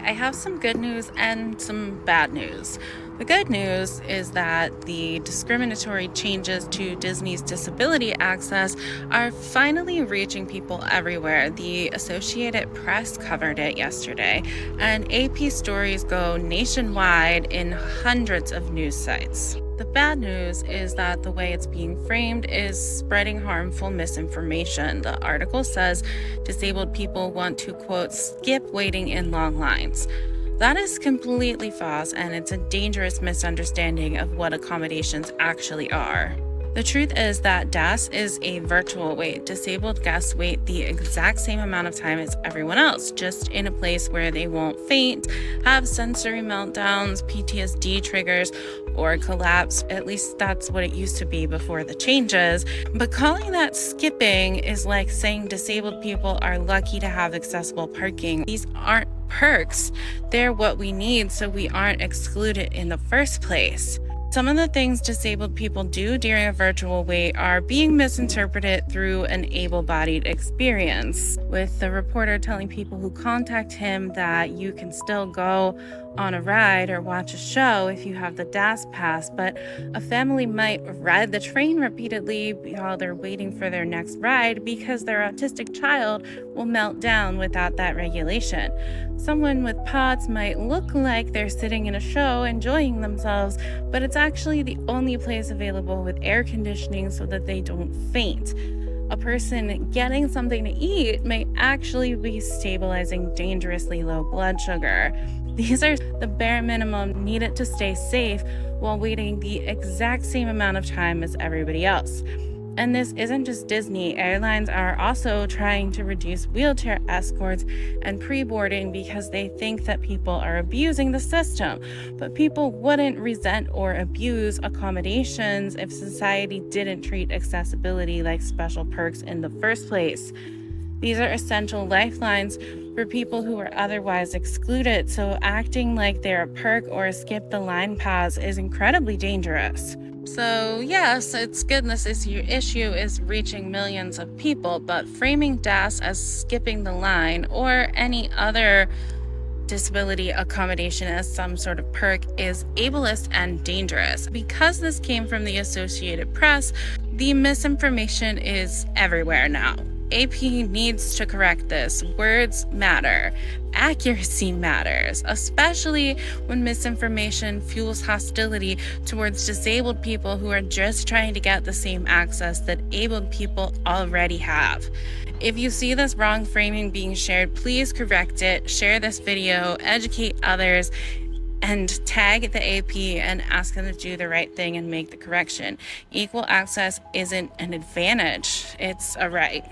I have some good news and some bad news. The good news is that the discriminatory changes to Disney's disability access are finally reaching people everywhere. The Associated Press covered it yesterday, and AP stories go nationwide in hundreds of news sites. The bad news is that the way it's being framed is spreading harmful misinformation. The article says disabled people want to, quote, skip waiting in long lines. That is completely false, and it's a dangerous misunderstanding of what accommodations actually are. The truth is that DAS is a virtual wait. Disabled guests wait the exact same amount of time as everyone else, just in a place where they won't faint, have sensory meltdowns, PTSD triggers, or collapse. At least that's what it used to be before the changes. But calling that skipping is like saying disabled people are lucky to have accessible parking. These aren't perks. They're what we need so we aren't excluded in the first place. Some of the things disabled people do during a virtual wait are being misinterpreted through an able-bodied experience, with the reporter telling people who contact him that you can still go on a ride or watch a show if you have the DAS pass, but a family might ride the train repeatedly while they're waiting for their next ride because their autistic child will melt down without that regulation. Someone with POTS might look like they're sitting in a show enjoying themselves, but it's actually the only place available with air conditioning so that they don't faint. A person getting something to eat may actually be stabilizing dangerously low blood sugar. These are the bare minimum needed to stay safe while waiting the exact same amount of time as everybody else. And this isn't just Disney. Airlines are also trying to reduce wheelchair escorts and pre-boarding because they think that people are abusing the system. But people wouldn't resent or abuse accommodations if society didn't treat accessibility like special perks in the first place. These are essential lifelines for people who are otherwise excluded, so acting like they're a perk or a skip the line pass is incredibly dangerous. So yes, it's good this issue is reaching millions of people, but framing DAS as skipping the line or any other disability accommodation as some sort of perk is ableist and dangerous. Because this came from the Associated Press, the misinformation is everywhere now. AP needs to correct this. Words matter. Accuracy matters, especially when misinformation fuels hostility towards disabled people who are just trying to get the same access that abled people already have. If you see this wrong framing being shared, please correct it, share this video, educate others, and tag the AP and ask them to do the right thing and make the correction. Equal access isn't an advantage, it's a right.